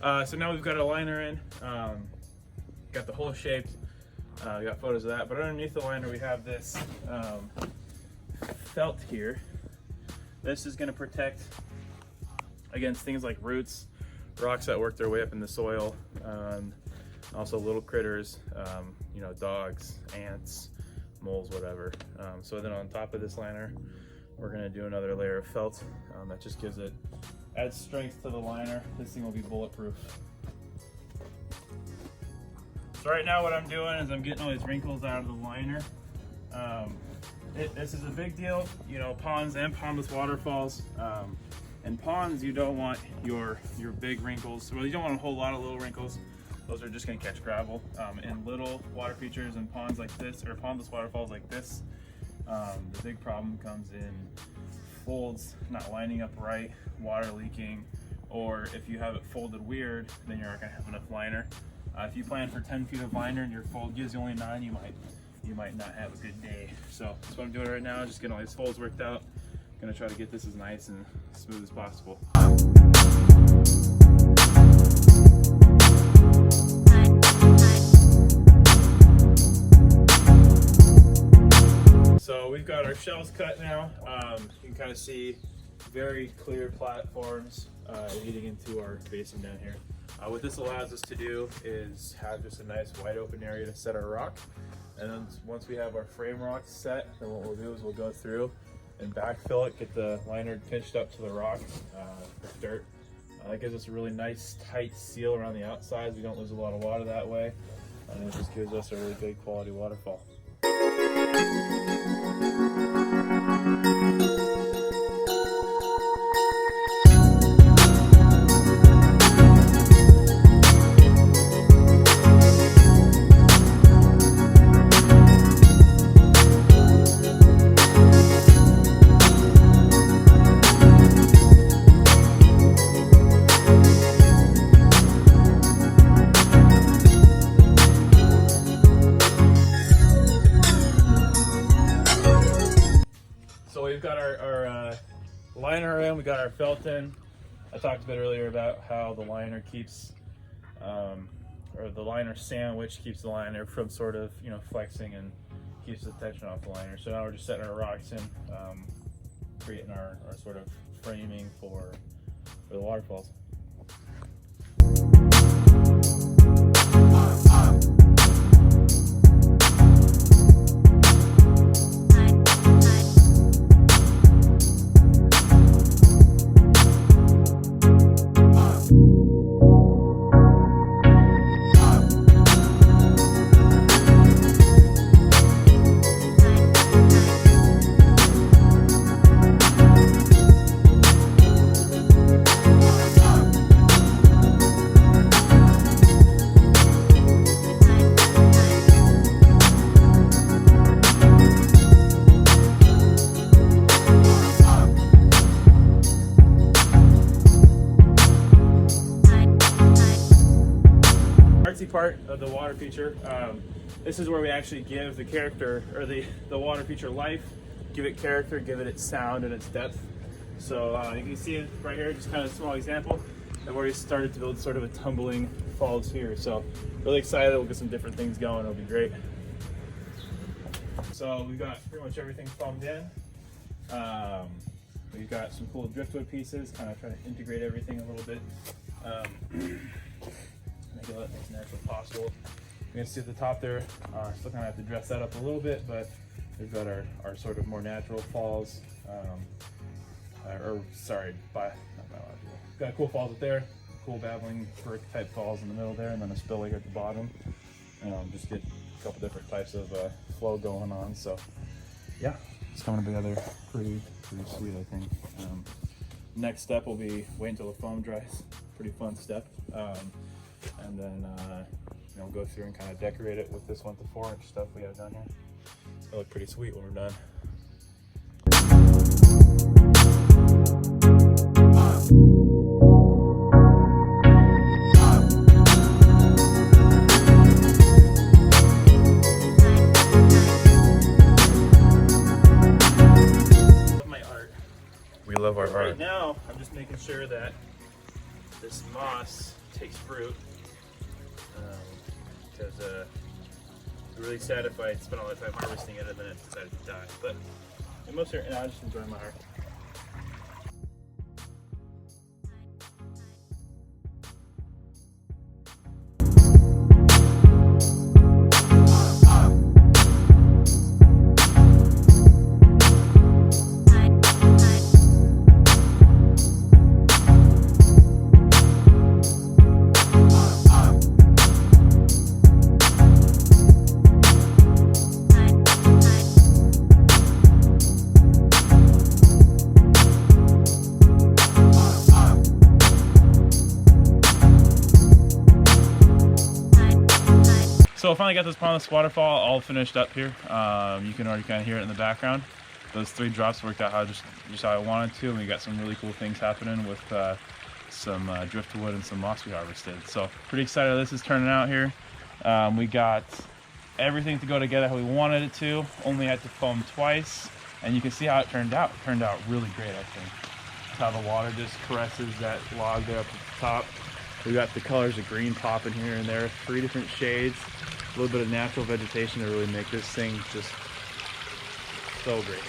So now we've got a liner in, got the hole shaped, we got photos of that, but underneath the liner we have this felt here. This is going to protect against things like roots, rocks that work their way up in the soil, also little critters, you know, dogs, ants, moles, whatever. So then on top of this liner, we're going to do another layer of felt that just adds strength to the liner. This thing will be bulletproof. So right now what I'm doing is I'm getting all these wrinkles out of the liner. This is a big deal, you know, ponds and pondless waterfalls. In ponds, you don't want your big wrinkles. Well, you don't want a whole lot of little wrinkles. Those are just going to catch gravel. In little water features and ponds like this, or pondless waterfalls like this, the big problem comes in folds not lining up right, water leaking, or if you have it folded weird, then you're not going to have enough liner. If you plan for 10 feet of liner and your fold gives you only 9, you might not have a good day. So that's what I'm doing right now, just getting all these folds worked out. Gonna try to get this as nice and smooth as possible. So we've got our shells cut now. You can kind of see very clear platforms leading into our basin down here. What this allows us to do is have just a nice wide open area to set our rock. And then once we have our frame rock set, then what we'll do is we'll go through and backfill it, get the liner pinched up to the rock with dirt. That gives us a really nice tight seal around the outsides. We don't lose a lot of water that way. And it just gives us a really big quality waterfall. We've got our liner in, we got our felt in. I talked a bit earlier about how the liner keeps, or the liner sandwich keeps the liner from sort of, you know, flexing and keeps the tension off the liner. So now we're just setting our rocks in, creating our sort of framing for the waterfalls. Part of the water feature. This is where we actually give the character, or the water feature life, give it character, give it its sound and its depth. So you can see it right here, just kind of a small example. I've already started to build sort of a tumbling falls here. So really excited, we'll get some different things going, it'll be great. So we've got pretty much everything foamed in. We've got some cool driftwood pieces, kind of trying to integrate everything a little bit. Make it as natural as possible. You can see at the top there, still kind of have to dress that up a little bit, but we've got our sort of more natural falls, not biological. Got cool falls up there, cool babbling brook type falls in the middle there, and then a spillway here at the bottom. Just get a couple different types of flow going on. So yeah, it's coming together pretty sweet, I think. Next step will be wait until the foam dries. Pretty fun step. And then you know, go through and kind of decorate it with this 1 to 4 inch stuff we have done here. It'll look pretty sweet when we're done. My art. We love our art. Right now, I'm just making sure that this moss takes fruit. Because I'm really sad if I spent all that time harvesting it and then it decided to die. But most are, I just enjoy my art. So I finally got this Pondless waterfall all finished up here. You can already kind of hear it in the background. Those 3 drops worked out just how I wanted to, and we got some really cool things happening with some driftwood and some moss we harvested. So pretty excited how this is turning out here. We got everything to go together how we wanted it to. Only had to foam twice, and you can see how it turned out. It turned out really great, I think. How the water just caresses that log there up at the top. We got the colors of green popping here and there, 3 different shades, a little bit of natural vegetation to really make this thing just so great.